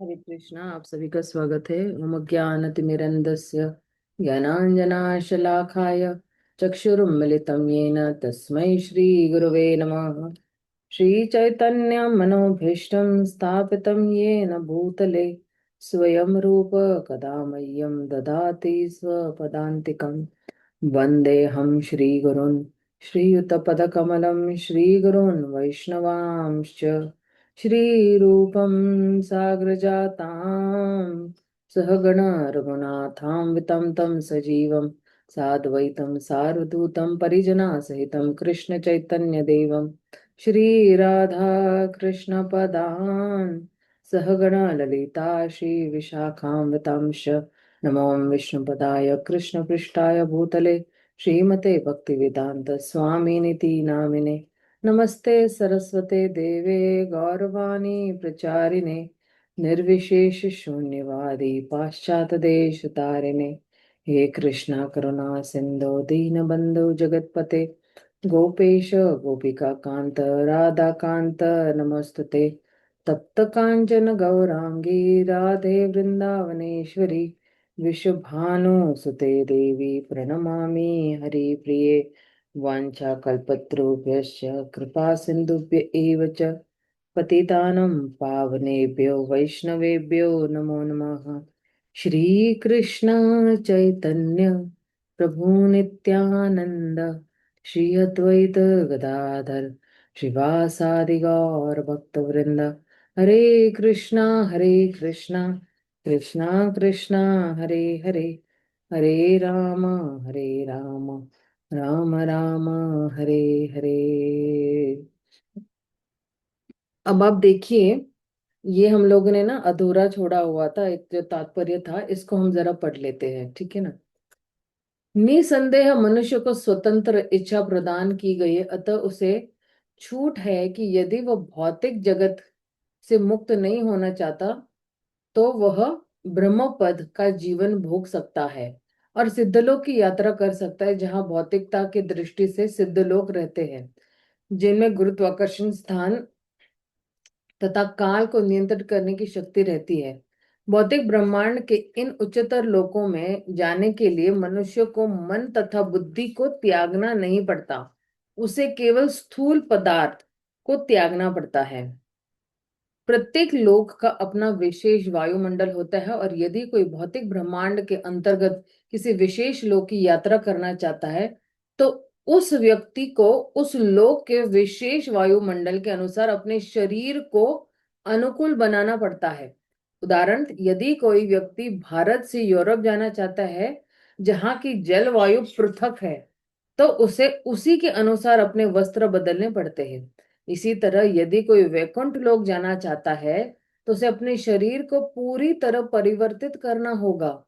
हरे कृष्णा। आप सभी का स्वागत है। ओम ज्ञानतिमिरन्दस्य ज्ञानाञ्जनाशलाखाय चक्षुरुन्मिलितं येन तस्मै श्रीगुरवे नमः। श्रीचैतन्यमनोभीष्टं स्थापितं येन भूतले स्वयं रूप कदा मह्यं ददाति स्वपदान्तिकम्। वन्देऽहं श्रीगुरून् श्रीयुतपदकमलं श्रीगुरून् वैष्णवांश्च श्रीरूपं साग्रजातां सहगण रघुनाथान्वितं तं सजीवं साद्वैतं सारवधूतं परिजनासहितं कृष्णचैतन्यदेवं श्रीराधा कृष्णपदान् सहगण ललिता श्रीविशाखान्वितांश्च नमो विष्णुपदाय कृष्णपृष्ठाय भूतले श्रीमते भक्तिवेदांत स्वामिनिति नामिने नमस्ते सरस्वते देवे गौरवाणी प्रचारिणे निर्विशेष शून्यवादी पाश्चात देश तारिणे हे कृष्णा करुणा सिंधु दीनबंधु जगतपते गोपेश गोपिका कांत राधा कांत नमस्तुते तप्त कांचन गौरांगी राधे वृंदावनेश्वरी विश्वभानुसुते देवी प्रणमामि हरिप्रिये वाञ्छाकल्पतरुभ्यश्च कृपा सिन्धुभ्य एव च पतितानं पावनेभ्यो वैष्णवेभ्यो नमो नमः। श्रीकृष्ण चैतन्य प्रभु नित्यानंद श्री अद्वैत गदाधर श्रीवासादि गौर भक्तवृंद हरे कृष्णा कृष्णा कृष्णा हरे हरे हरे राम राम राम हरे हरे। अब आप देखिए, ये हम लोगों ने ना अधूरा छोड़ा हुआ था, एक जो तात्पर्य था इसको हम जरा पढ़ लेते हैं, ठीक है ना। निसंदेह मनुष्य को स्वतंत्र इच्छा प्रदान की गई है, अतः उसे छूट है कि यदि वह भौतिक जगत से मुक्त नहीं होना चाहता तो वह ब्रह्म पद का जीवन भोग सकता है और सिद्धलोक की यात्रा कर सकता है, जहां भौतिकता की दृष्टि से सिद्धलोक रहते हैं, जिनमें गुरुत्वाकर्षण स्थान तथा काल को नियंत्रित करने की शक्ति रहती है। भौतिक ब्रह्मांड के इन उच्चतर लोकों में जाने के लिए मनुष्य को मन तथा बुद्धि को त्यागना नहीं पड़ता, उसे केवल स्थूल पदार्थ को त्यागना पड़ता है। प्रत्येक लोक का अपना विशेष वायुमंडल होता है और यदि कोई भौतिक ब्रह्मांड के अंतर्गत किसी विशेष लोक की यात्रा करना चाहता है तो उस व्यक्ति को उस लोक के विशेष वायुमंडल के अनुसार अपने शरीर को अनुकूल बनाना पड़ता है। उदाहरण, यदि कोई व्यक्ति भारत से यूरोप जाना चाहता है जहाँ की जलवायु पृथक है तो उसे उसी के अनुसार अपने वस्त्र बदलने पड़ते हैं। इसी तरह यदि कोई वैकुंठ लोक जाना चाहता है तो उसे अपने शरीर को पूरी तरह परिवर्तित करना होगा।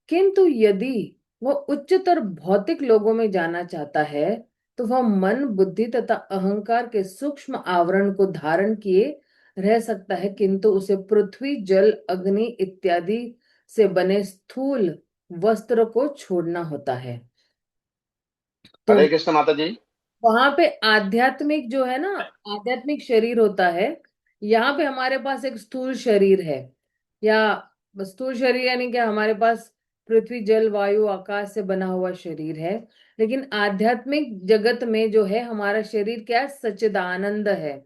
किंतु यदि वह उच्चतर भौतिक लोगों में जाना चाहता है तो वह मन बुद्धि तथा अहंकार के सूक्ष्म आवरण को धारण किए रह सकता है, किंतु उसे पृथ्वी जल अग्नि इत्यादि से बने स्थूल वस्त्र को छोड़ना होता है। तो हरे कृष्ण माता जी। वहां पे आध्यात्मिक जो है ना, आध्यात्मिक शरीर होता है। यहाँ पे हमारे पास एक स्थूल शरीर है, या स्थूल शरीर यानी कि हमारे पास पृथ्वी जल वायु आकाश से बना हुआ शरीर है। लेकिन आध्यात्मिक जगत में जो है हमारा शरीर क्या है, सच्चिदानंद है।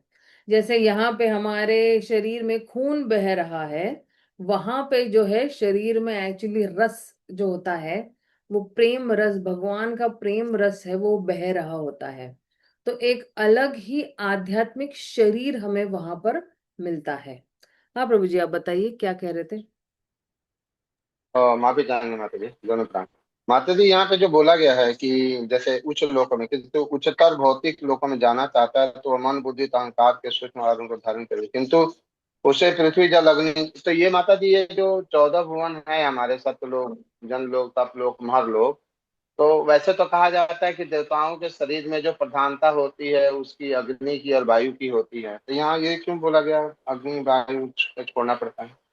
जैसे यहाँ पे हमारे शरीर में खून बह रहा है, वहां पे जो है शरीर में एक्चुअली रस जो होता है वो प्रेम रस, भगवान का प्रेम रस है, वो बह रहा होता है। तो एक अलग ही आध्यात्मिक शरीर हमें वहां पर मिलता है। हाँ प्रभु जी, आप बताइए क्या कह रहे थे। माफी चाहेंगे माता जी, दोनों प्राण। माता जी, यहाँ पे जो बोला गया है कि जैसे उच्च लोकों में, किंतु उच्चतर भौतिक लोकों में जाना चाहता है तो वह मन बुद्धि तो अहंकार के सूक्ष्म आधारों को धारण करे, किंतु उसे पृथ्वी जल अग्नि, तो ये माता जी ये जो 14 भुवन है हमारे, सत्यलोक जनलोक तपलोक महरलोक, तो वैसे तो कहा जाता है कि देवताओं के शरीर में जो प्रधानता होती है उसकी अग्नि की और वायु की होती है, तो यहाँ ये क्यों बोला गया अग्नि वायु को छोड़ना पड़ता है?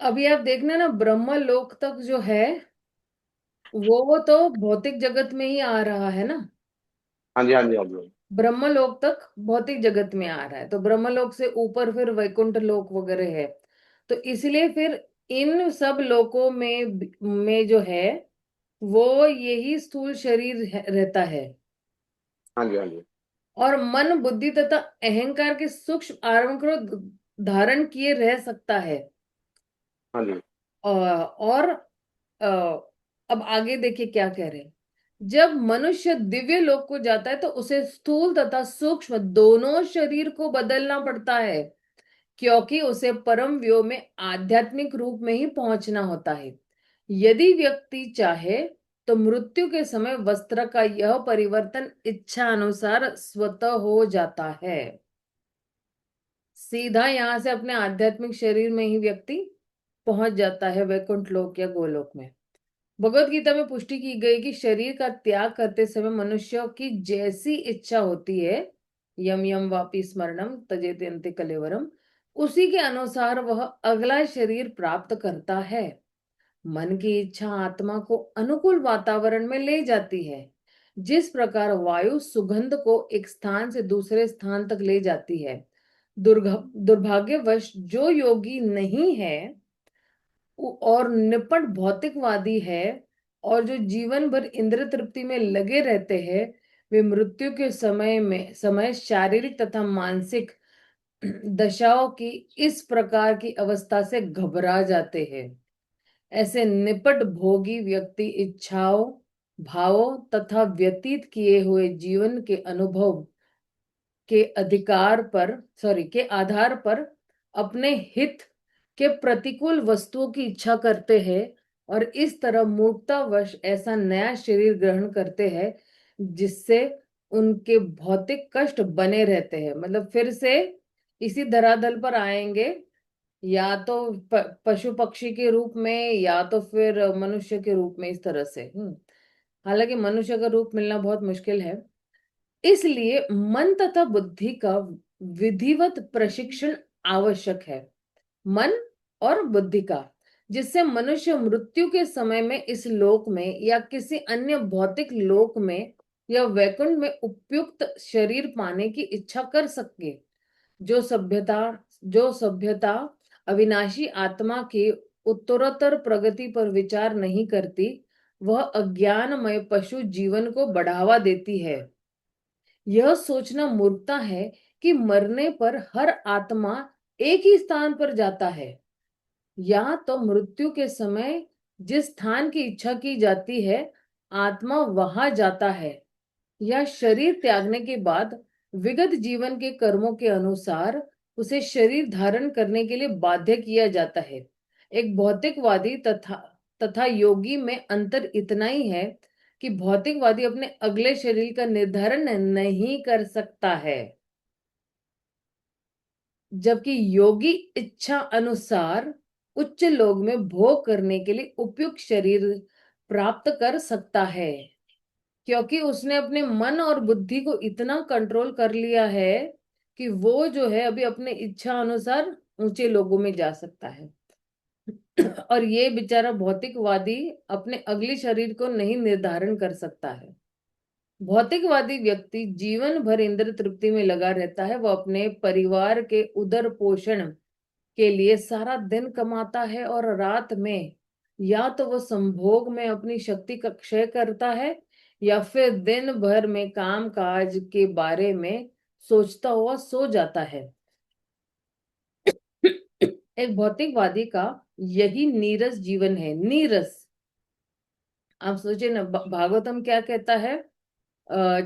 अभी आप देखना ना, ब्रह्म लोक तक जो है वो तो भौतिक जगत में ही आ रहा है ना। हाँ जी, हाँ जी, हाँ जी। ब्रह्मलोक तक भौतिक जगत में आ रहा है, तो ब्रह्मलोक से ऊपर फिर वैकुंठ लोक वगैरह है। तो इसलिए फिर इन सब लोकों में जो है वो यही स्थूल शरीर रहता है। हाँ जी, हाँ जी, और मन बुद्धि तथा अहंकार के सूक्ष्म आरंभ को धारण किए रह सकता है। हाँ जी, और अ, अब आगे देखिए क्या कह रहे हैं। जब मनुष्य दिव्य लोक को जाता है तो उसे स्थूल तथा सूक्ष्म दोनों शरीर को बदलना पड़ता है, क्योंकि उसे परम व्योम में आध्यात्मिक रूप में ही पहुंचना होता है। यदि व्यक्ति चाहे तो मृत्यु के समय वस्त्र का यह परिवर्तन इच्छा अनुसार स्वतः हो जाता है। सीधा यहां से अपने आध्यात्मिक शरीर में ही व्यक्ति पहुंच जाता है, वैकुंठ लोक या गोलोक में। भगवत गीता में पुष्टि की गई कि शरीर का त्याग करते समय मनुष्य की जैसी इच्छा होती है, यम यम वापि स्मरणम तजेते अन्ते कलेवरम, उसी के अनुसार वह अगला शरीर प्राप्त करता है। मन की इच्छा आत्मा को अनुकूल वातावरण में ले जाती है। जिस प्रकार वायु सुगंध को एक स्थान से दूसरे स्थान तक ले जाती है। दुर्भाग्यवश जो योगी नहीं है और निपट भौतिकवादी है और जो जीवन भर इंद्र तृप्ति में लगे रहते हैं, वे मृत्यु के समय शारीरिक तथा मानसिक दशाओं की इस प्रकार की अवस्था से घबरा जाते हैं। ऐसे निपट भोगी व्यक्ति इच्छाओं, भावों तथा व्यतीत किए हुए जीवन के अनुभव के आधार पर अपने हित के प्रतिकूल वस्तुओं की इच्छा करते हैं और इस तरह मूर्खतावश ऐसा नया शरीर ग्रहण करते हैं जिससे उनके भौतिक कष्ट बने रहते हैं। मतलब फिर से इसी धरातल पर आएंगे, या तो पशु पक्षी के रूप में या तो फिर मनुष्य के रूप में, इस तरह से। हालांकि मनुष्य का रूप मिलना बहुत मुश्किल है। इसलिए मन तथा बुद्धि का विधिवत प्रशिक्षण आवश्यक है। मन और बुद्धि का, जिससे मनुष्य मृत्यु के समय में इस लोक में या किसी अन्य भौतिक लोक में या वैकुंठ में उपयुक्त शरीर पाने की इच्छा कर सके। जो सभ्यता जो सभ्यता अविनाशी आत्मा की उत्तरोत्तर प्रगति पर विचार नहीं करती, वह अज्ञानमय पशु जीवन को बढ़ावा देती है। यह सोचना मूर्खता है कि मरने पर हर आत्मा एक ही स्थान पर जाता है। या तो मृत्यु के समय जिस स्थान की इच्छा की जाती है आत्मा वहां जाता है, या शरीर त्यागने के बाद विगत जीवन के कर्मों के अनुसार उसे शरीर धारण करने के लिए बाध्य किया जाता है। एक भौतिकवादी तथा योगी में अंतर इतना ही है कि भौतिकवादी अपने अगले शरीर का निर्धारण नहीं कर सकता है, जबकि योगी इच्छा अनुसार उच्च लोक में भोग करने के लिए उपयुक्त शरीर प्राप्त कर सकता है, क्योंकि उसने अपने मन और बुद्धि को इतना कंट्रोल कर लिया है कि वो जो है अभी अपने इच्छा अनुसार ऊंचे लोगों में जा सकता है। और ये बेचारा भौतिकवादी अपने अगले शरीर को नहीं निर्धारण कर सकता है। भौतिकवादी व्यक्ति जीवन भर इंद्र तृप्ति में लगा रहता है। वह अपने परिवार के उदर पोषण के लिए सारा दिन कमाता है और रात में या तो वह संभोग में अपनी शक्ति का क्षय करता है या फिर दिन भर में काम काज के बारे में सोचता हुआ सो जाता है। एक भौतिकवादी का यही नीरस जीवन है। नीरस, आप सोचिए ना, भागवतम क्या कहता है?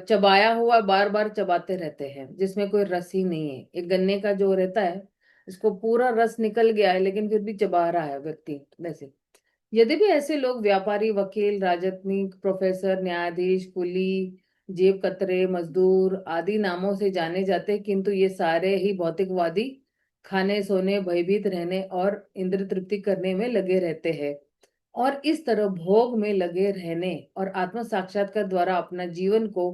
चबाया हुआ बार बार चबाते रहते हैं जिसमें कोई रस ही नहीं है। एक गन्ने का जो रहता है, इसको पूरा रस निकल गया है लेकिन फिर भी चबा रहा है व्यक्ति वैसे। यद्यपि ऐसे लोग व्यापारी, वकील, राजनीतिक, प्रोफेसर, न्यायाधीश, कुली, जेब कतरे, मजदूर आदि नामों से जाने जाते हैं, किंतु ये सारे ही भौतिकवादी खाने, सोने, भयभीत रहने और इंद्र तृप्ति करने में लगे रहते हैं। और इस तरह भोग में लगे रहने और आत्म साक्षात्कार द्वारा अपना जीवन को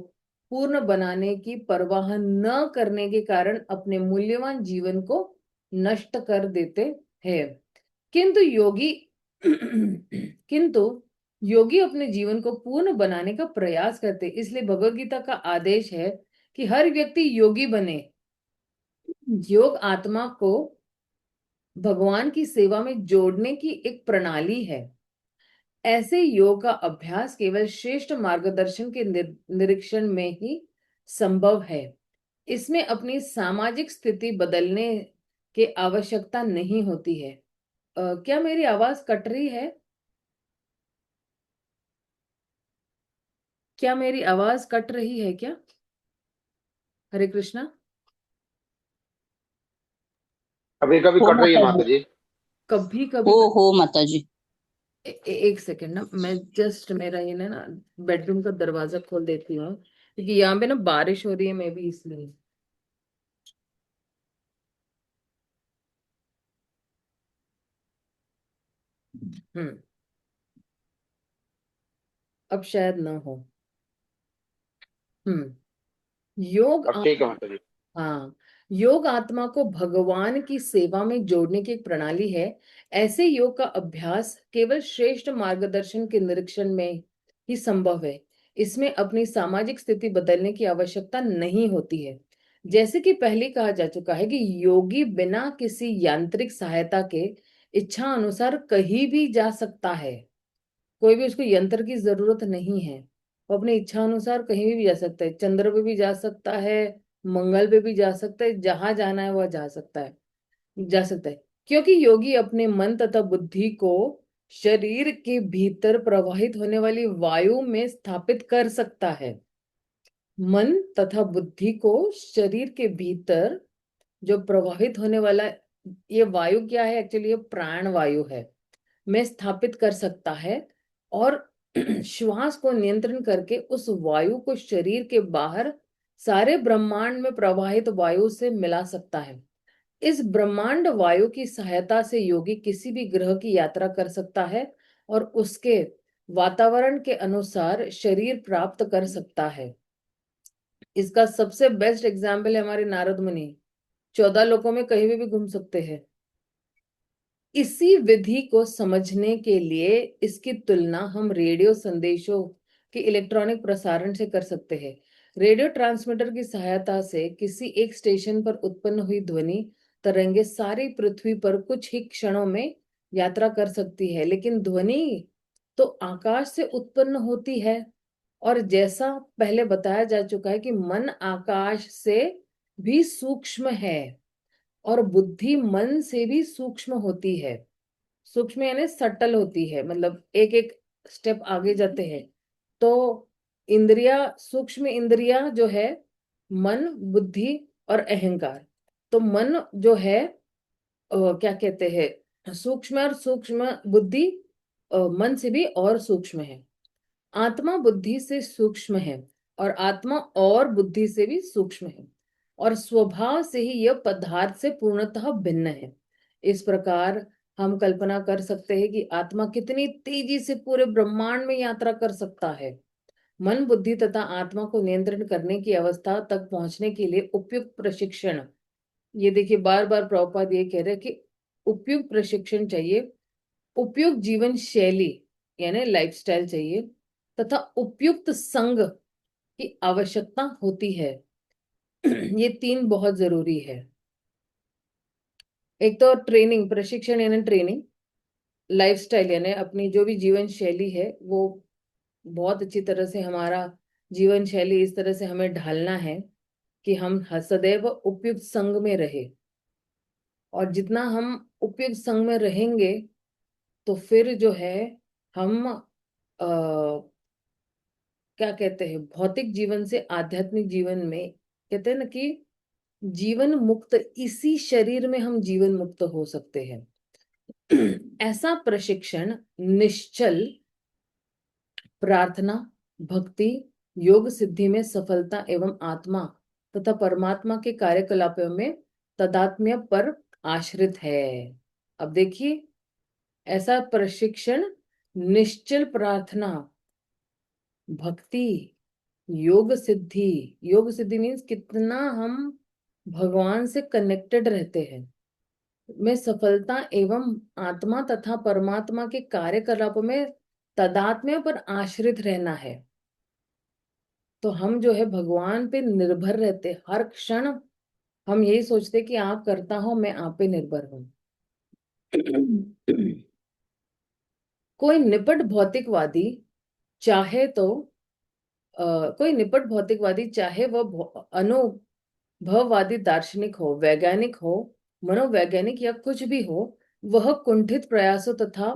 पूर्ण बनाने की परवाह न करने के कारण अपने मूल्यवान जीवन को नष्ट कर देते हैं। किंतु योगी किंतु योगी अपने जीवन को पूर्ण बनाने का प्रयास करते, इसलिए भगवत गीता का आदेश है कि हर व्यक्ति योगी बने। योग आत्मा को भगवान की सेवा में जोड़ने की एक प्रणाली है। ऐसे योग का अभ्यास केवल श्रेष्ठ मार्गदर्शन के निरीक्षण में ही संभव है। इसमें अपनी सामाजिक स्थिति बदलने की आवश्यकता नहीं होती है। क्या मेरी आवाज कट रही है? क्या मेरी आवाज कट रही है क्या? हरे कृष्णा। कभी कभी हो कट रही है माता माता जी। जी। कभी हो कभी हो माता जी। एक सेकंड ना, मैं जस्ट मेरा ये ना बेडरूम का दरवाजा खोल देती हूँ, क्योंकि यहाँ पे ना बारिश हो रही है, मैं भी इसलिए। हम्म। अब शायद ना हो। हम्म। योग अब ठीक है माता जी। हाँ, योग आत्मा को भगवान की सेवा में जोड़ने की एक प्रणाली है। ऐसे योग का अभ्यास केवल श्रेष्ठ मार्गदर्शन के निरीक्षण में ही संभव है। इसमें अपनी सामाजिक स्थिति बदलने की आवश्यकता नहीं होती है। जैसे कि पहले कहा जा चुका है कि योगी बिना किसी यांत्रिक सहायता के इच्छा अनुसार कहीं भी जा सकता है। कोई भी उसको यंत्र की जरूरत नहीं है। वो अपनी इच्छा अनुसार कहीं भी जा सकता है, चंद्र पे भी जा सकता है, मंगल पे भी जा सकता है, जहां जाना है वह जा सकता है, जा सकता है। क्योंकि योगी अपने मन तथा बुद्धि को शरीर के भीतर प्रवाहित होने वाली वायु में स्थापित कर सकता है। मन तथा बुद्धि को शरीर के भीतर जो प्रवाहित होने वाला ये वायु क्या है, एक्चुअली ये प्राण वायु है, में स्थापित कर सकता है। और श्वास को नियंत्रण करके उस वायु को शरीर के बाहर सारे ब्रह्मांड में प्रवाहित वायु से मिला सकता है। इस ब्रह्मांड वायु की सहायता से योगी किसी भी ग्रह की यात्रा कर सकता है और उसके वातावरण के अनुसार शरीर प्राप्त कर सकता है। इसका सबसे बेस्ट एग्जाम्पल है हमारे नारद मुनि। 14 लोकों में कहीं भी घूम सकते हैं। इसी विधि को समझने के लिए इसकी तुलना हम रेडियो संदेशों के इलेक्ट्रॉनिक प्रसारण से कर सकते हैं। रेडियो ट्रांसमीटर की सहायता से किसी एक स्टेशन पर उत्पन्न हुई ध्वनि तरंगे सारी पृथ्वी पर कुछ ही क्षणों में यात्रा कर सकती है, लेकिन ध्वनि तो आकाश से उत्पन्न होती है। और जैसा पहले बताया जा चुका है कि मन आकाश से भी सूक्ष्म है और बुद्धि मन से भी सूक्ष्म होती है। सूक्ष्म यानी सटल होती है, मतलब एक एक स्टेप आगे जाते हैं। तो इंद्रिया, सूक्ष्म इंद्रिया जो है मन, बुद्धि और अहंकार। तो मन जो है क्या कहते हैं, सूक्ष्म, और सूक्ष्म बुद्धि मन से भी और सूक्ष्म है। आत्मा बुद्धि से सूक्ष्म है और आत्मा और बुद्धि से भी सूक्ष्म है, और स्वभाव से ही यह पदार्थ से पूर्णतः भिन्न है। इस प्रकार हम कल्पना कर सकते हैं कि आत्मा कितनी तेजी से पूरे ब्रह्मांड में यात्रा कर सकता है। मन, बुद्धि तथा आत्मा को नियंत्रण करने की अवस्था तक पहुंचने के लिए उपयुक्त प्रशिक्षण, ये देखिए बार बार प्रभुपाद ये कह रहे हैं कि उपयुक्त प्रशिक्षण चाहिए, उपयुक्त जीवन शैली यानी लाइफस्टाइल चाहिए, तथा उपयुक्त संग की आवश्यकता होती है। ये तीन बहुत जरूरी है। एक तो ट्रेनिंग, प्रशिक्षण यानी ट्रेनिंग, लाइफस्टाइल यानी अपनी जो भी जीवन शैली है वो बहुत अच्छी तरह से, हमारा जीवन शैली इस तरह से हमें ढालना है कि हम सदैव उपयुक्त संग में रहे। और जितना हम उपयुक्त संग में रहेंगे तो फिर जो है हम क्या कहते हैं, भौतिक जीवन से आध्यात्मिक जीवन में, कहते हैं ना कि जीवन मुक्त, इसी शरीर में हम जीवन मुक्त हो सकते हैं। ऐसा प्रशिक्षण निश्चल प्रार्थना, भक्ति, योग सिद्धि में सफलता एवं आत्मा तथा परमात्मा के कार्यकलापों में तदात्म्य पर आश्रित है। अब देखिए, ऐसा प्रशिक्षण निश्चल प्रार्थना, भक्ति, योग सिद्धि मीन्स कितना हम भगवान से कनेक्टेड रहते हैं, में सफलता एवं आत्मा तथा परमात्मा के कार्यकलापों में तदात्म्य पर आश्रित रहना है। तो हम जो है भगवान पे निर्भर रहते हर क्षण। हम यही सोचते कि आप करता हो, मैं आप पे निर्भर हूं। कोई निपट भौतिकवादी चाहे तो कोई निपट भौतिकवादी चाहे वह अनुभववादी दार्शनिक हो, वैज्ञानिक हो, मनोवैज्ञानिक या कुछ भी हो, वह कुंठित प्रयासों तथा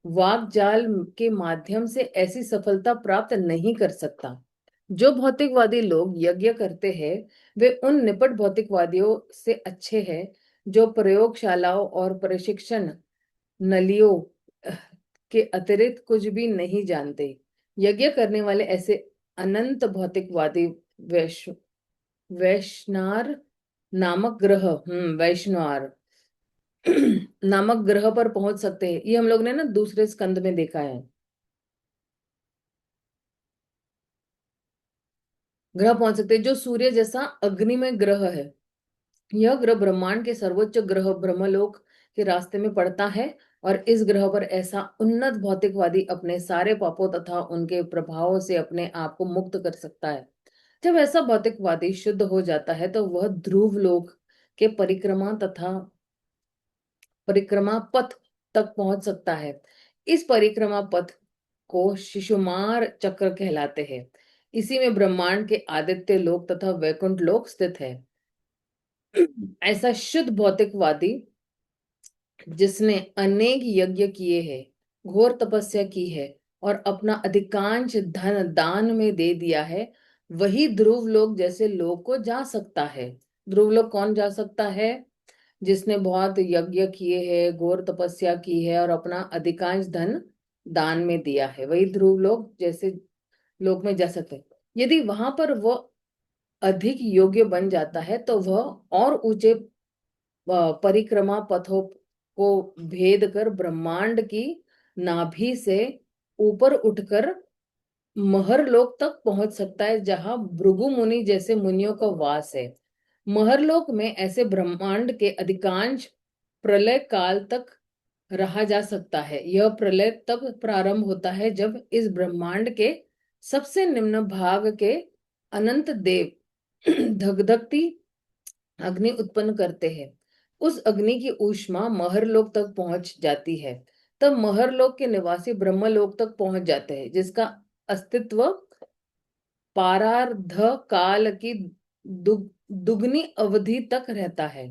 वाकजाल के माध्यम से ऐसी सफलता प्राप्त नहीं कर सकता। जो भौतिकवादी लोग यज्ञ करते हैं वे उन निपट भौतिकवादियों से अच्छे हैं जो प्रयोगशालाओं और प्रशिक्षण नलियों के अतिरिक्त कुछ भी नहीं जानते। यज्ञ करने वाले ऐसे अनंत भौतिकवादी वैश्व वैश्नार नामक ग्रह वैश्नार नामक ग्रह पर पहुंच सकते हैं। ये हम लोग ने ना दूसरे स्कंद में देखा है। ग्रह पहुंच सकते हैं जो सूर्य जैसा अग्निमय ग्रह है। यह ग्रह ब्रह्मांड के सर्वोच्च ग्रह ब्रह्मलोक के रास्ते में पड़ता है और इस ग्रह पर ऐसा उन्नत भौतिकवादी अपने सारे पापों तथा उनके प्रभावों से अपने आप को मुक्त कर सकता है। जब ऐसा भौतिकवादी शुद्ध हो जाता है तो वह ध्रुव लोक के परिक्रमा पथ तक पहुंच सकता है। इस परिक्रमा पथ को शिशुमार चक्र कहलाते हैं। इसी में ब्रह्मांड के आदित्य लोक तथा वैकुंठ लोक स्थित है। ऐसा शुद्ध भौतिकवादी जिसने अनेक यज्ञ किए हैं, घोर तपस्या की है और अपना अधिकांश धन दान में दे दिया है, वही ध्रुव लोक जैसे लोक को जा सकता है। ध्रुव लोक कौन जा सकता है? जिसने बहुत यज्ञ किए हैं, घोर तपस्या की है और अपना अधिकांश धन दान में दिया है, वही ध्रुव लोक जैसे लोक में जा सकते हैं। यदि वहां पर वह अधिक योग्य बन जाता है तो वह और ऊंचे परिक्रमा पथों को भेद कर ब्रह्मांड की नाभि से ऊपर उठकर महरलोक तक पहुंच सकता है जहां भृगु मुनि जैसे मुनियों का वास है। महरलोक में ऐसे ब्रह्मांड के अधिकांश प्रलय काल तक रहा जा सकता है। यह प्रलय तब प्रारंभ होता है जब इस ब्रह्मांड के सबसे निम्न भाग के अनंत देव धगधगती अग्नि उत्पन्न करते हैं। उस अग्नि की ऊष्मा महरलोक तक पहुंच जाती है। तब महरलोक के निवासी ब्रह्मलोक तक पहुंच जाते हैं जिसका अस्तित्व पारार्ध काल की दुगनी अवधि तक रहता है।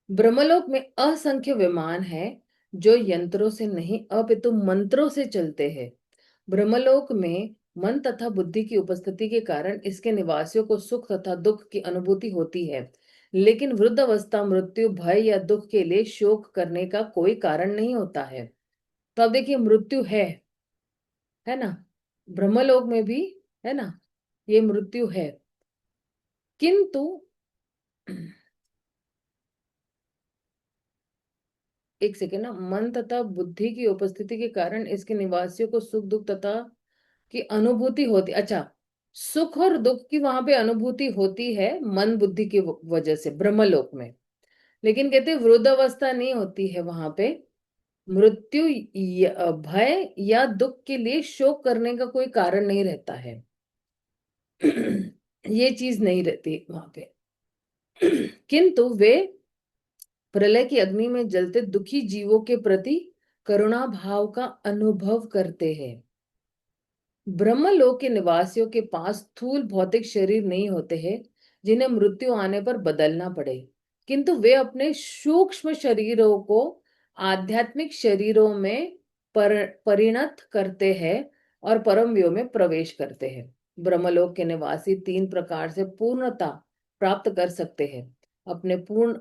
ब्रह्मलोक में असंख्य विमान हैं जो यंत्रों से नहीं अपितु मंत्रों से चलते हैं। ब्रह्मलोक में मन तथा बुद्धि की उपस्थिति के कारण इसके निवासियों को सुख तथा दुख की अनुभूति होती है। लेकिन वृद्धावस्था, मृत्यु, भय या दुख के लिए शोक करने का कोई कारण नहीं होता है। तो अब देखिए, मृत्यु है ना, ब्रह्मलोक में भी है ना, ये मृत्यु है। किंतु एक सेकेंड ना, मन तथा बुद्धि की उपस्थिति के कारण इसके निवासियों को सुख दुख तथा की अनुभूति होती, अच्छा, सुख और दुख की वहां पे अनुभूति होती है मन बुद्धि की वजह से ब्रह्मलोक में। लेकिन कहते हैं वृद्ध अवस्था नहीं होती है वहां पे। मृत्यु भय या दुख के लिए शोक करने का कोई कारण नहीं रहता है। ये चीज नहीं रहती वहां पे। किंतु वे प्रलय की अग्नि में जलते दुखी जीवों के प्रति करुणा भाव का अनुभव करते हैं। ब्रह्मलोक के निवासियों के पास स्थूल भौतिक शरीर नहीं होते हैं जिन्हें मृत्यु आने पर बदलना पड़े, किंतु वे अपने सूक्ष्म शरीरों को आध्यात्मिक शरीरों में परिणत करते हैं और परम व्योम में प्रवेश करते हैं। ब्रह्मलोक के निवासी तीन प्रकार से पूर्णता प्राप्त कर सकते हैं। अपने पूर्ण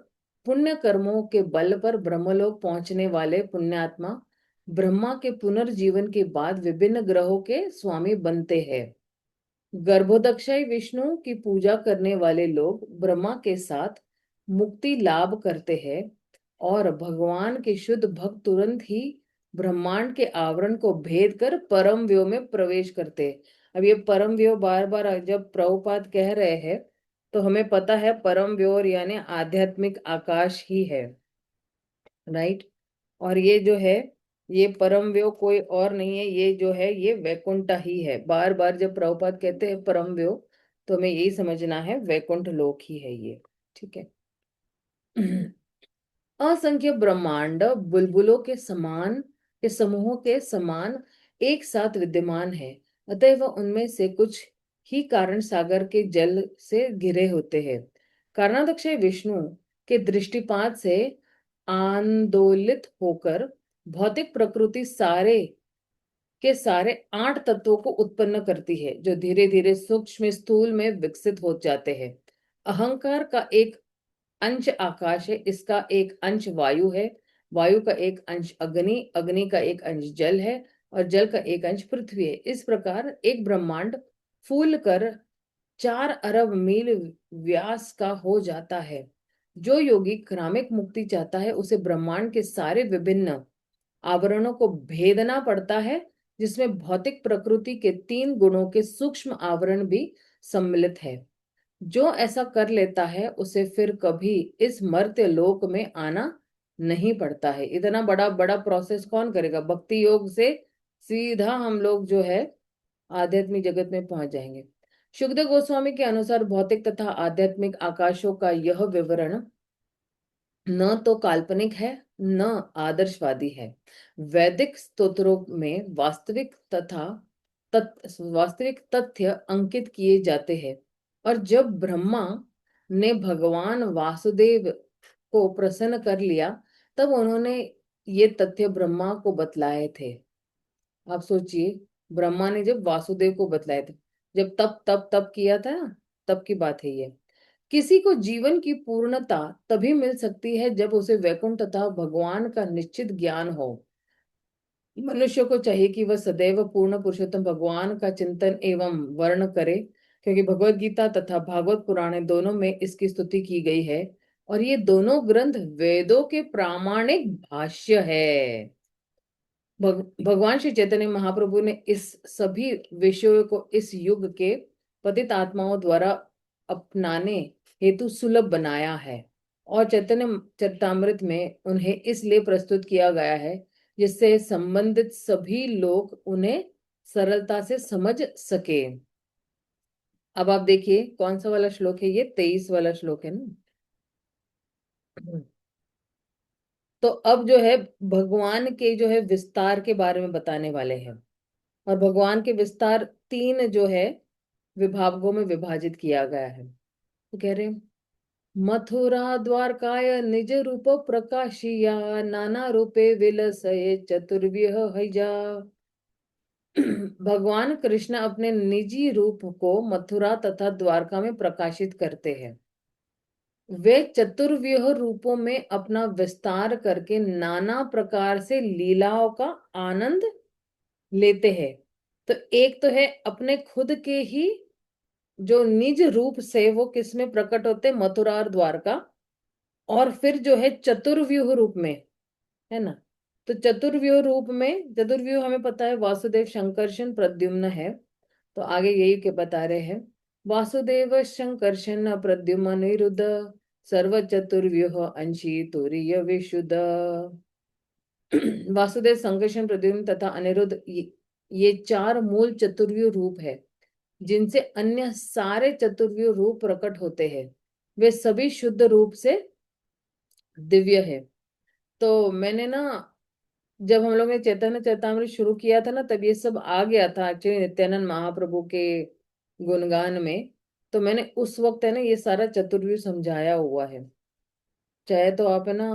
पुण्य कर्मों के बल पर ब्रह्मलोक पहुंचने वाले पुण्यात्मा ब्रह्मा के पुनर्जीवन के बाद विभिन्न ग्रहों के स्वामी बनते हैं। गर्भोदक्षय विष्णु की पूजा करने वाले लोग ब्रह्मा के साथ मुक्ति लाभ करते हैं और भगवान के शुद्ध भक्त तुरंत ही ब्रह्मांड के आवरण को भेद कर परम व्योम में प्रवेश करते हैं। अब ये परम व्योम बार बार जब प्रभुपाद कह रहे हैं तो हमें पता है परम व्योम यानी आध्यात्मिक आकाश ही है, राइट। और ये जो है ये परमव्यो कोई और नहीं है, ये जो है ये वैकुंठ ही है। बार बार जब प्रभुपाद कहते हैं परमव्यो, तो हमें यही समझना है वैकुंठ लोक ही है ये। ठीक है। असंख्य ब्रह्मांड बुलबुलों के समान, के समूहों के समान एक साथ विद्यमान है। अतएव उनमें से कुछ ही कारण सागर के जल से घिरे होते हैं। कारणाध्यक्ष विष्णु के दृष्टिपात से आंदोलित होकर भौतिक प्रकृति सारे के सारे 8 तत्वों को उत्पन्न करती है, जो धीरे धीरे सूक्ष्म स्थूल में विकसित हो जाते हैं। अहंकार का एक अंश आकाश है, इसका एक अंश वायु है, वायु का एक अंश अग्नि, अग्नि का एक अंश जल है, और जल का एक अंश पृथ्वी है। इस प्रकार एक ब्रह्मांड फूल कर 4 अरब मील व्यास का हो जाता है। जो योगी क्रामिक मुक्ति चाहता है, उसे ब्रह्मांड के सारे विभिन्न आवरणों को भेदना पड़ता है, जिसमें भौतिक प्रकृति के 3 गुणों के सूक्ष्म आवरण भी सम्मिलित है। जो ऐसा कर लेता है उसे फिर कभी इस मर्त्य लोक में आना नहीं पड़ता है। इतना बड़ा बड़ा प्रोसेस कौन करेगा? भक्ति योग से सीधा हम लोग जो है आध्यात्मिक जगत में पहुंच जाएंगे। सुखदेव गोस्वामी के अनुसार भौतिक तथा आध्यात्मिक आकाशों का यह विवरण न तो काल्पनिक है, न आदर्शवादी है। वैदिक स्तोत्रों में वास्तविक तथ्य अंकित किए जाते हैं। और जब ब्रह्मा ने भगवान वासुदेव को प्रसन्न कर लिया, तब उन्होंने ये तथ्य ब्रह्मा को बतलाए थे। आप सोचिए, ब्रह्मा ने जब वासुदेव को बतलाए थे, जब तप किया था ना, तब की बात है ये। किसी को जीवन की पूर्णता तभी मिल सकती है जब उसे वैकुंठ तथा भगवान का निश्चित ज्ञान हो। मनुष्य को चाहिए कि वह सदैव पूर्ण पुरुषोत्तम भगवान का चिंतन एवं वर्ण करे, क्योंकि भगवत गीता तथा भागवत पुराण दोनों में इसकी स्तुति की गई है, और ये दोनों ग्रंथ वेदों के प्रामाणिक भाष्य है। भगवान श्री चैतन्य महाप्रभु ने इस सभी विषयों को इस युग के पतित आत्माओं द्वारा अपनाने हेतु सुलभ बनाया है, और चैतन्य चरितामृत में उन्हें इसलिए प्रस्तुत किया गया है जिससे संबंधित सभी लोग उन्हें सरलता से समझ सके। अब आप देखिए कौन सा वाला श्लोक है, ये 23 वाला श्लोक है ना। तो अब जो है भगवान के जो है विस्तार के बारे में बताने वाले हैं। और भगवान के विस्तार 3 जो है विभागों में विभाजित किया गया है। तो कह रहे मथुरा द्वारकाय निज रूप प्रकाशिया, नाना रूपे विलसये चतुर्व्यूह हैजा। भगवान कृष्ण अपने निजी रूप को मथुरा तथा द्वारका में प्रकाशित करते हैं। वे चतुर्व्यूह रूपों में अपना विस्तार करके नाना प्रकार से लीलाओं का आनंद लेते हैं। तो एक तो है अपने खुद के ही जो निज रूप से वो किस में प्रकट होते, मथुरा और द्वारका। और फिर जो है चतुर्व्यूह रूप में, है ना। तो चतुर्व्यूह रूप में, चतुर्व्यूह हमें पता है वासुदेव शंकरशन प्रद्युम्न है। तो आगे यही के बता रहे हैं, वासुदेव शंकरशन प्रद्युम्न निरुद्ध, सर्व चतुर्व्यूह अंशी तुरीय विशुद्ध। वासुदेव संकर्षण प्रद्युम्न तथा अनिरुद्ध, ये 4 मूल चतुर्व्यूह रूप है जिनसे अन्य सारे चतुर्व्यूह रूप प्रकट होते हैं। वे सभी शुद्ध रूप से दिव्य है। तो मैंने ना, जब हम लोग ने चैतन्य चरितामृत शुरू किया था ना, तब ये सब आ गया था एक्चुअली नित्यानंद महाप्रभु के गुणगान में। तो मैंने उस वक्त है ना ये सारा चतुर्व्यूह समझाया हुआ है। चाहे तो आप है ना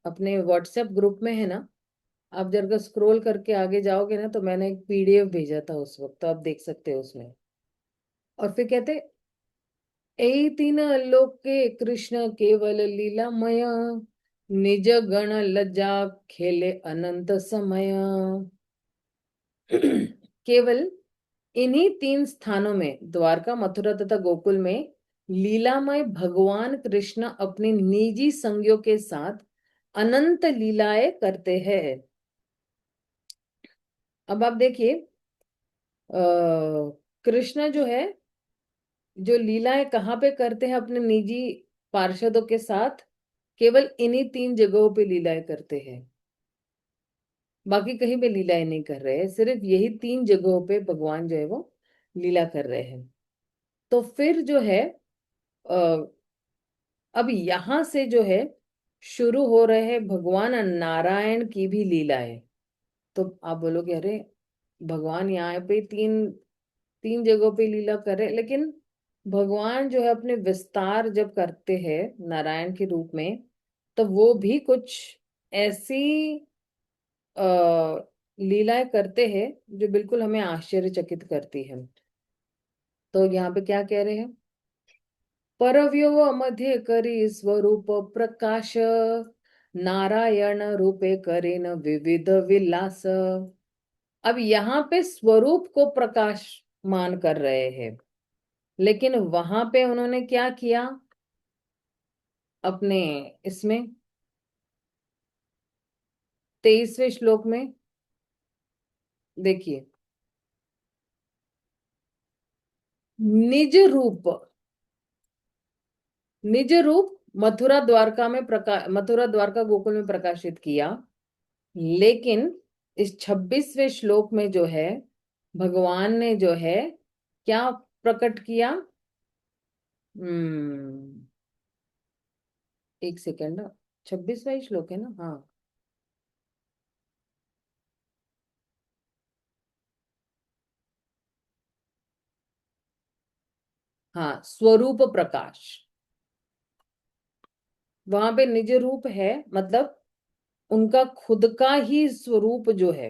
अपने व्हाट्सएप ग्रुप में है ना, आप जरा स्क्रॉल करके आगे जाओगे ना, तो मैंने एक पीडीएफ भेजा था उस वक्त, तो आप देख सकते हो उसमें। और फिर कहते, ए तीन लोके कृष्ण केवल लीलामय, निज गण लज्जा खेले अनंत समय। केवल इन्हीं 3 स्थानों में, द्वारका, मथुरा तथा गोकुल में, लीलामय भगवान कृष्ण अपने निजी संगियों के साथ अनंत लीलाएं करते हैं। अब आप देखिए, कृष्ण जो है, जो लीलाएं कहाँ पे करते हैं अपने निजी पार्षदों के साथ, केवल इन्हीं 3 जगहों पे लीलाएं करते हैं। बाकी कहीं पे लीलाएं नहीं कर रहे हैं, सिर्फ यही 3 जगहों पे भगवान जो है वो लीला कर रहे हैं। तो फिर जो है अ, अब यहां से जो है शुरू हो रहे हैं भगवान नारायण की भी लीलाएं। तो आप बोलोगे अरे भगवान यहाँ पे तीन तीन जगहों पे लीला कर रहे हैं, लेकिन भगवान जो है अपने विस्तार जब करते हैं नारायण के रूप में, तो वो भी कुछ ऐसी लीलाएं करते हैं जो बिल्कुल हमें आश्चर्यचकित करती है। तो यहाँ पे क्या कह रहे हैं, परव्यो मध्य करी स्वरूप प्रकाश, नारायण रूपे करेन विविध विलास। अब यहाँ पे स्वरूप को प्रकाश मान कर रहे हैं, लेकिन वहां पे उन्होंने क्या किया अपने इसमें 23वें श्लोक में देखिए, निज रूप, निज रूप मथुरा द्वारका में मथुरा द्वारका गोकुल में प्रकाशित किया। लेकिन इस 26वें श्लोक में जो है भगवान ने जो है क्या प्रकट किया। हम्म, एक सेकेंड, 26वां ही श्लोक है ना, हाँ। हाँ, स्वरूप प्रकाश, वहां पे निज रूप है, मतलब उनका खुद का ही स्वरूप जो है।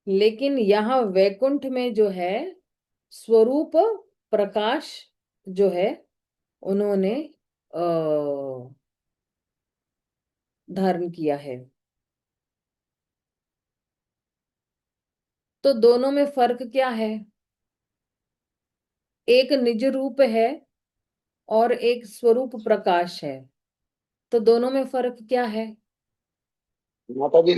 लेकिन यहाँ वैकुंठ में जो है स्वरूप प्रकाश जो है उन्होंने अ धारण किया है। तो दोनों में फर्क क्या है, एक निज रूप है और एक स्वरूप प्रकाश है, तो दोनों में फर्क क्या है। माता जी,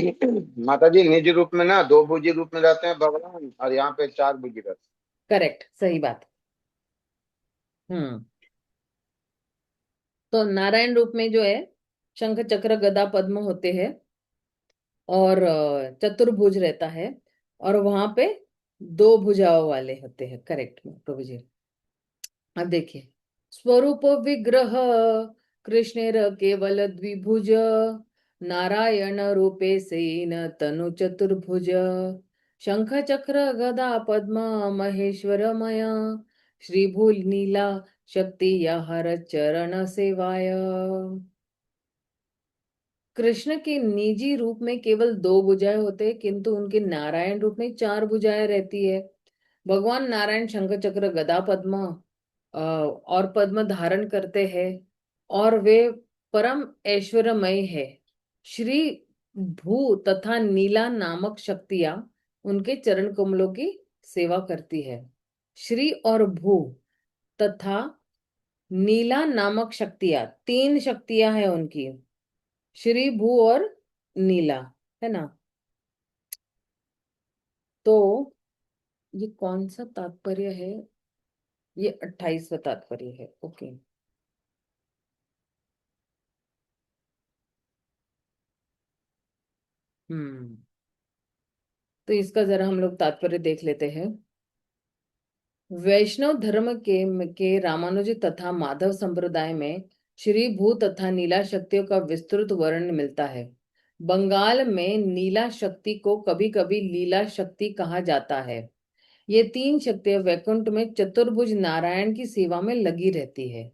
माता जी निज रूप में ना दो भुजी रूप में रहते हैं भगवान, और यहाँ पे चार भुजी रहते करेक्ट, सही बात। हम्म। तो नारायण रूप में जो है शंख चक्र गदा पद्म होते हैं, और चतुर्भुज रहता है, और वहां पे 2 भुजाओं वाले होते हैं। करेक्ट प्रभु जी। अब देखिए, स्वरूप विग्रह कृष्णेर केवल द्विभुज, नारायण रूपे सेन तनु चतुर्भुज, शंख चक्र गदा पद्म महेश्वरमय, श्रीभूल नीला शक्ति हर चरण सेवाय। कृष्ण के निजी रूप में केवल 2 भुजाएं होते हैं, किंतु उनके नारायण रूप में 4 भुजाएं रहती है। भगवान नारायण शंख चक्र गदा पद्म और पद्म धारण करते हैं, और वे परम ऐश्वर्यमय है। श्री भू तथा नीला नामक शक्तियां उनके चरण कमलों की सेवा करती है। श्री और भू तथा नीला नामक शक्तियां, 3 शक्तियां हैं उनकी, श्री भू और नीला, है ना। तो ये कौन सा तात्पर्य है, ये 28वां तात्पर्य है, ओके। हम्म। तो इसका जरा हम लोग तात्पर्य देख लेते हैं। वैष्णव धर्म के रामानुज तथा माधव संप्रदाय में श्री भू तथा नीला शक्तियों का विस्तृत वर्णन मिलता है। बंगाल में नीला शक्ति को कभी कभी लीला शक्ति कहा जाता है। ये 3 शक्तियां वैकुंठ में चतुर्भुज नारायण की सेवा में लगी रहती है।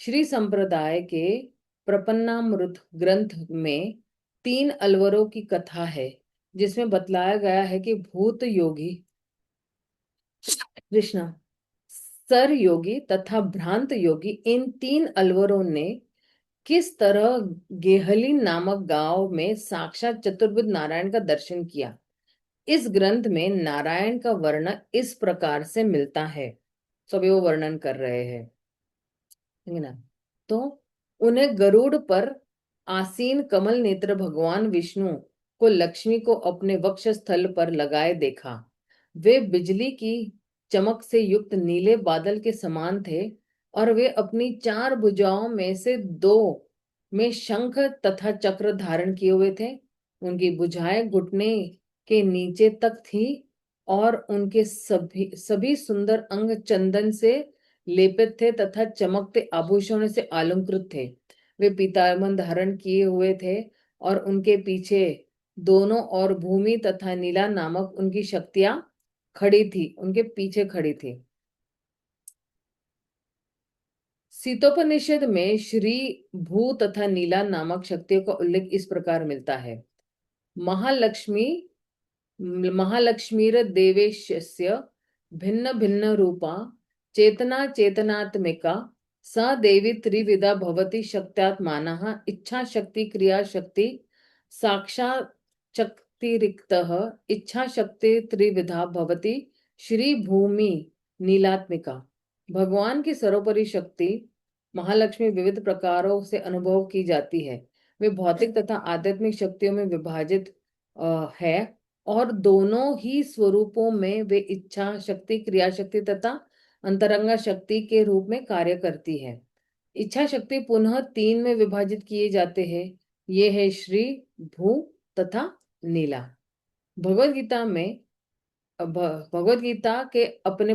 श्री संप्रदाय के प्रपन्नामृत ग्रंथ में 3 अलवरों की कथा है, जिसमें बतलाया गया है कि भूत योगी कृष्णा, सर योगी तथा भ्रांत योगी, इन 3 अलवरों ने किस तरह गेहली नामक गांव में साक्षात चतुर्भुज नारायण का दर्शन किया। इस ग्रंथ में नारायण का वर्णन इस प्रकार से मिलता है, सभी वो वर्णन कर रहे हैं, है ना। तो उन्हें गरुड़ पर आसीन कमल नेत्र भगवान विष्णु को लक्ष्मी को अपने वक्ष स्थल पर लगाए देखा। वे बिजली की चमक से युक्त नीले बादल के समान थे, और वे अपनी 4 भुजाओं में से 2 में शंख तथा चक्र धारण किए हुए थे। उनकी भुजाएं घुटने के नीचे तक थी और उनके सभी सभी सुंदर अंग चंदन से लेपित थे तथा चमकते आभूषणों से अलंकृत थे। वे पीताम्बर धारण किए हुए थे और उनके पीछे दोनों ओर भूमि तथा नीला नामक उनकी शक्तियां खड़ी थी, उनके पीछे खड़ी थी। सीतोपनिषद में श्री भू तथा नीला नामक शक्तियों का उल्लेख इस प्रकार मिलता है। महालक्ष्मी महालक्ष्मीर्देवेशस्य भिन्न भिन्न रूपा चेतना चेतनात्मिका सा देवी त्रिविधा भवति शक्त्यात्मानः इच्छा शक्ति क्रिया शक्ति साक्षात् शक्तिरिक्तः इच्छा शक्ति त्रिविधा भवति श्री भूमि नीलात्मिका। भगवान की सर्वोपरि शक्ति महालक्ष्मी विविध प्रकारों से अनुभव की जाती है। वे भौतिक तथा आध्यात्मिक शक्तियों में विभाजित है और दोनों ही स्वरूपों में वे इच्छा शक्ति क्रिया शक्ति तथा अंतरंगा शक्ति के रूप में कार्य करती है। इच्छा शक्ति पुनः तीन में विभाजित किए जाते हैं। ये है श्री भू तथा नीला। भगवत गीता में भगवत गीता के अपने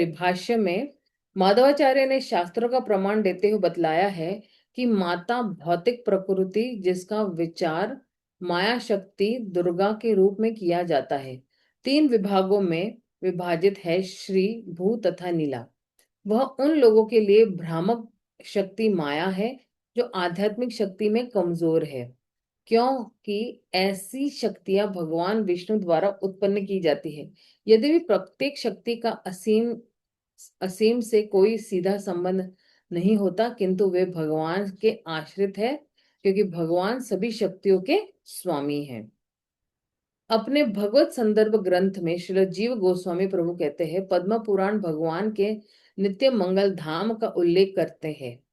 भाष्य में माधवाचार्य ने शास्त्रों का प्रमाण देते हुए बतलाया है कि माता भौतिक प्रकृति जिसका विचार माया शक्ति दुर्गा के रूप में किया जाता है, तीन विभागों में विभाजित है, श्री भू तथा नीला। वह उन लोगों के लिए भ्रामक शक्ति माया है जो आध्यात्मिक शक्ति में कमजोर है, क्योंकि ऐसी शक्तियां भगवान विष्णु द्वारा उत्पन्न की जाती है। यदि भी प्रत्येक शक्ति का असीम असीम से कोई सीधा संबंध नहीं होता, किंतु वे भगवान के आश्रित है, क्योंकि भगवान सभी शक्तियों के स्वामी हैं। अपने भगवत संदर्भ ग्रंथ में श्री जीव गोस्वामी प्रभु कहते हैं, पद्म पुराण भगवान के नित्य मंगल धाम का उल्लेख करते हैं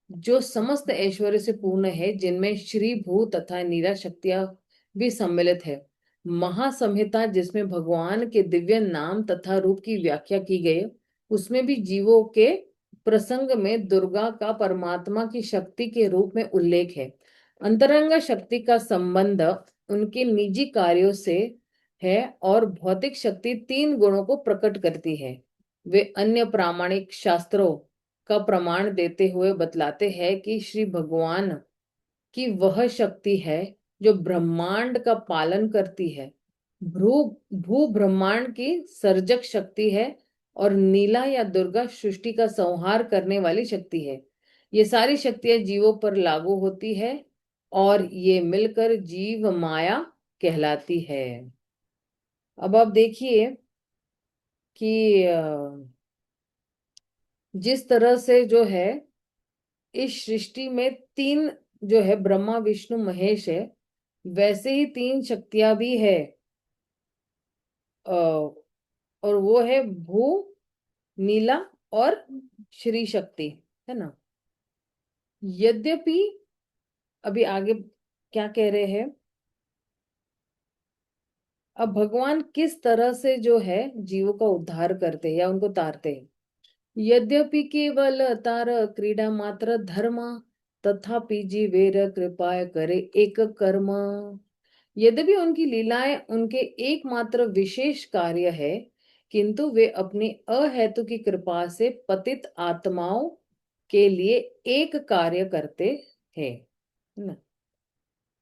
जो समस्त ऐश्वर्य से पूर्ण है, जिनमें श्री भू तथा नीला शक्तियां भी सम्मिलित है। महासंहिता जिसमें भगवान के दिव्य नाम तथा रूप की व्याख्या की गई, उसमें भी जीवों के प्रसंग में दुर्गा का परमात्मा की शक्ति के रूप में उल्लेख है। अंतरंग शक्ति का संबंध उनके निजी कार्यों से है और भौतिक शक्ति तीन गुणों को प्रकट करती है। वे अन्य प्रामाणिक शास्त्रों का प्रमाण देते हुए बतलाते हैं कि श्री भगवान की वह शक्ति है जो ब्रह्मांड का पालन करती है, भू भू ब्रह्मांड की सर्जक शक्ति है और नीला या दुर्गा सृष्टि का संहार करने वाली शक्ति है। ये सारी शक्तियां जीवों पर लागू होती है और ये मिलकर जीव माया कहलाती है। अब आप देखिए कि जिस तरह से जो है इस सृष्टि में तीन जो है ब्रह्मा विष्णु महेश है, वैसे ही तीन शक्तियां भी है, और वो है भू नीला और श्री शक्ति, है ना। यद्यपि अभी आगे क्या कह रहे हैं, अब भगवान किस तरह से जो है जीवों का उद्धार करते हैं या उनको तारते हैं। यद्यपि केवल तार क्रीडा मात्र धर्म तथापि जीवेर कृपा करे एक कर्म। यद्यपि उनकी लीलाएं उनके एकमात्र विशेष कार्य है, किंतु वे अपनी अहेतु की कृपा से पतित आत्माओं के लिए एक कार्य करते हैं, है ना।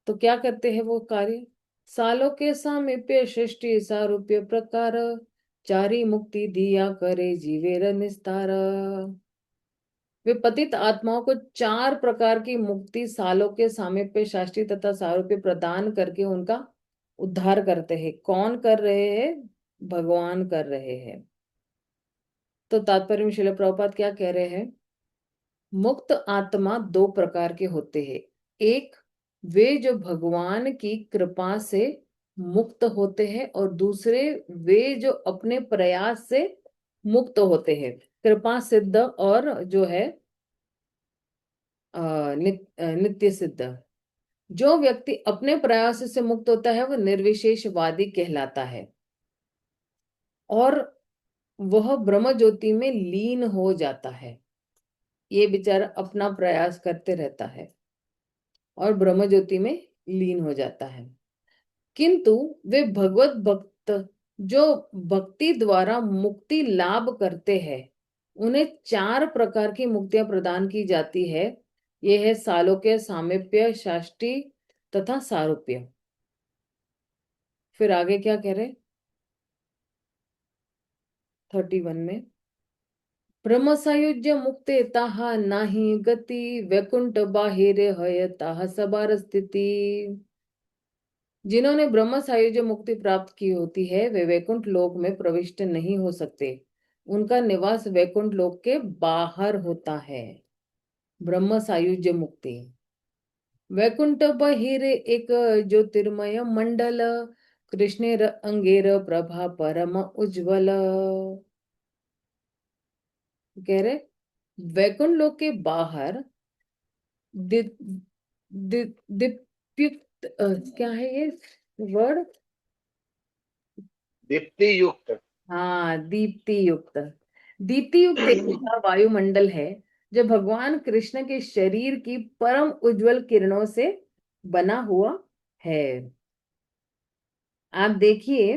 तो क्या करते हैं वो कार्य, सालों के सामीप्य सृष्टि सारूप्य प्रकार चारी मुक्ति दिया करे जीवेर निस्तार। वे पतित आत्माओं को चार प्रकार की मुक्ति सालों के सामीप्य शास्त्री तथा सारूप्य प्रदान करके उनका उद्धार करते हैं। कौन कर रहे हैं, भगवान कर रहे हैं। तो तात्पर्य में श्रील प्रभुपाद क्या कह रहे हैं, मुक्त आत्मा दो प्रकार के होते हैं। एक, वे जो भगवान की कृपा से मुक्त होते हैं, और दूसरे वे जो अपने प्रयास से मुक्त होते हैं। कृपा सिद्ध और जो है नित्य सिद्ध। जो व्यक्ति अपने प्रयास से मुक्त होता है वह निर्विशेषवादी कहलाता है और वह ब्रह्म ज्योति में लीन हो जाता है। ये बेचारा अपना प्रयास करते रहता है और ब्रह्म ज्योति में लीन हो जाता है। किंतु वे भगवत भक्त जो भक्ति द्वारा मुक्ति लाभ करते हैं, उन्हें चार प्रकार की मुक्तियां प्रदान की जाती है। ये है सालोक्य, सामीप्य, शाष्टी तथा सारूप्य। फिर आगे क्या कह रहे, 31 में, ब्रह्म सायुज्य मुक्ते ताहा नाही गति, वैकुंठ बाहिर हय ताहा सबार स्थिति। जिन्होंने ब्रह्म सायुज्य मुक्ति प्राप्त की होती है, वे वैकुंठ लोक में प्रविष्ट नहीं हो सकते। उनका निवास वैकुंठ लोक के बाहर होता है। ब्रह्म सायुज्य मुक्ति। वैकुंठ बहिरे एक ज्योतिर्मय मंडल, कृष्णेर अंगेर प्रभा परम उज्ज्वल। कह रहे वैकुंठ लोक के बाहर दि, दि, दीप्युक्त क्या है ये वर्ड, दीप्ति युक्त। हाँ दीप्ति युक्त। दीप्ति युक्त तेज का वायुमंडल है, जो भगवान कृष्ण के शरीर की परम उज्जवल किरणों से बना हुआ है। आप देखिए,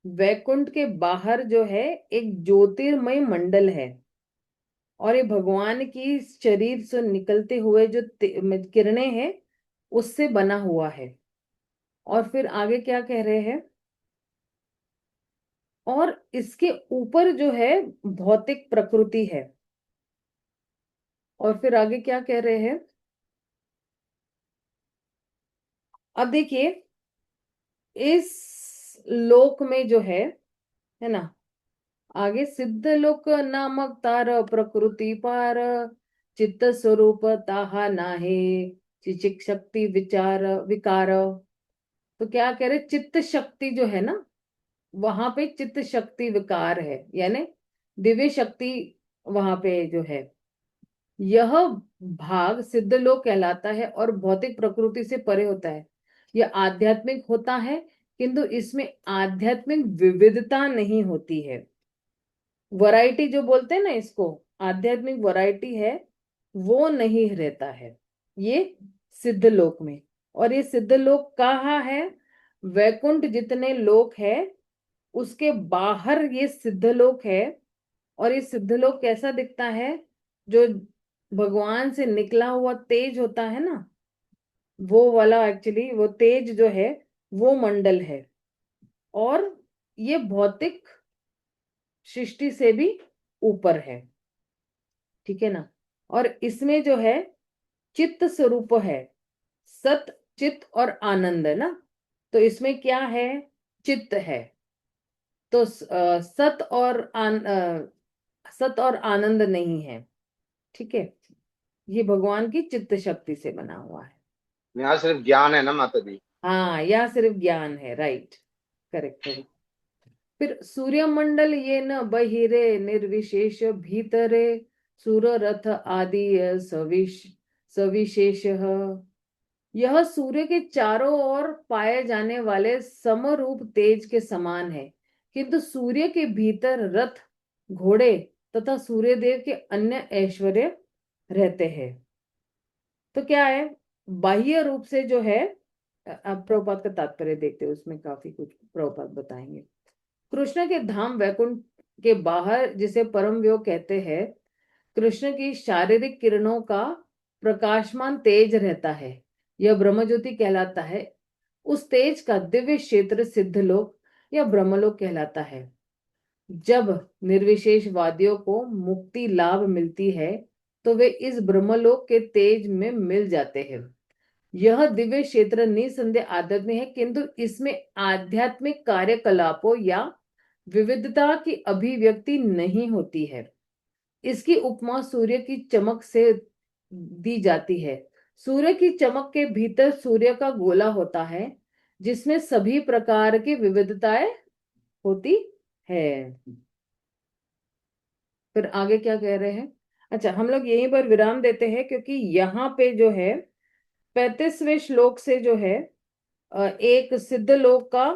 वैकुंठ के बाहर जो है एक ज्योतिर्मय मंडल है, और ये भगवान की शरीर से निकलते हुए जो किरणें हैं, उससे बना हुआ है। और फिर आगे क्या कह रहे हैं, और इसके ऊपर जो है भौतिक प्रकृति है। और फिर आगे क्या कह रहे हैं, अब देखिए, इस लोक में जो है ना, आगे सिद्ध लोक नामक तार प्रकृति पार, चित्त स्वरूप ताहा नाहे, चिचिक शक्ति विचार विकार। तो क्या कह रहे, चित्त शक्ति जो है ना, वहां पे चित्त शक्ति विकार है, यानी दिव्य शक्ति वहां पे जो है, यह भाग सिद्ध लोक कहलाता है और भौतिक प्रकृति से परे होता है। यह आध्यात्मिक होता है, किंतु इसमें आध्यात्मिक विविधता नहीं होती है। वैरायटी जो बोलते हैं ना इसको, आध्यात्मिक वैरायटी है, वो नहीं रहता है ये सिद्ध लोक में। और ये सिद्ध लोक कहाँ है, वैकुंठ जितने लोक है उसके बाहर ये सिद्ध लोक है। और ये सिद्ध लोक कैसा दिखता है, जो भगवान से निकला हुआ तेज होता है ना, वो वाला, एक्चुअली वो तेज जो है वो मंडल है। और ये भौतिक सृष्टि से भी ऊपर है, ठीक है ना। और इसमें जो है चित्त स्वरूप है, सत चित्त और आनंद है ना। तो इसमें क्या है, चित्त है। तो सत और आनंद नहीं है, ठीक है। ये भगवान की चित्त शक्ति से बना हुआ है। यहाँ सिर्फ ज्ञान है ना माता जी। हाँ, यह सिर्फ ज्ञान है, राइट, करेक्ट है। फिर सूर्य मंडल ये न बहिरे निर्विशेष भीतरे, सूर्य रथ आदि सविशेष। यह सूर्य के चारों ओर पाए जाने वाले समरूप तेज के समान है, किंतु सूर्य के भीतर रथ, घोड़े तथा सूर्यदेव के अन्य ऐश्वर्य रहते हैं। तो क्या है, बाह्य रूप से जो है, अब प्रभुपाद का तात्पर्य देखते हैं, उसमें काफी कुछ प्रभुपाद बताएंगे। कृष्ण के धाम वैकुंठ के बाहर जिसे परम व्योम कहते हैं, कृष्ण की शारीरिक किरणों का प्रकाशमान तेज रहता है, यह ब्रह्मज्योति कहलाता है। उस तेज का दिव्य क्षेत्र सिद्धलोक या ब्रह्मलोक कहलाता है। जब निर्विशेष वादियों को मुक्ति लाभ मिलती है, तो वे इस ब्रह्मलोक के तेज में मिल जाते हैं। यह दिव्य क्षेत्र निसंदेह आध्यात्मिक है, किंतु इसमें आध्यात्मिक कार्यकलापों या विविधता की अभिव्यक्ति नहीं होती है। इसकी उपमा सूर्य की चमक से दी जाती है। सूर्य की चमक के भीतर सूर्य का गोला होता है, जिसमें सभी प्रकार की विविधताएं होती है। फिर आगे क्या कह रहे हैं, अच्छा हम लोग यहीं पर विराम देते हैं, क्योंकि यहाँ पे जो है 35वें श्लोक से जो है एक सिद्ध लोक का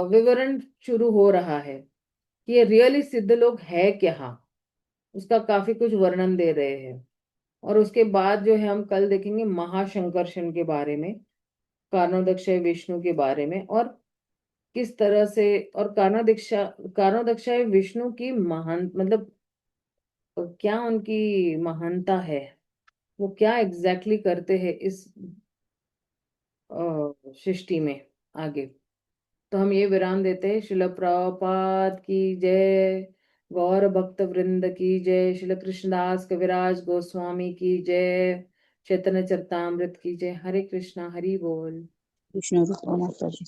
विवरण शुरू हो रहा है कि ये रियली सिद्ध लोक है क्या, उसका काफी कुछ वर्णन दे रहे हैं। और उसके बाद जो है हम कल देखेंगे महाशंकर्षण के बारे में, कारणोदक्षय विष्णु के बारे में, और किस तरह से, और कारणोदक्षय विष्णु की महान मतलब क्या उनकी महानता है, वो क्या एग्जैक्टली करते हैं इस सृष्टि में आगे। तो हम ये विराम देते हैं। शिल प्रभुपाद की जय, गौर भक्त वृंद की जय, शिल कृष्णदास कविराज गोस्वामी की जय, चैतन्य चरितामृत की जय। हरे कृष्णा, हरि बोल। विष्णु माता जी।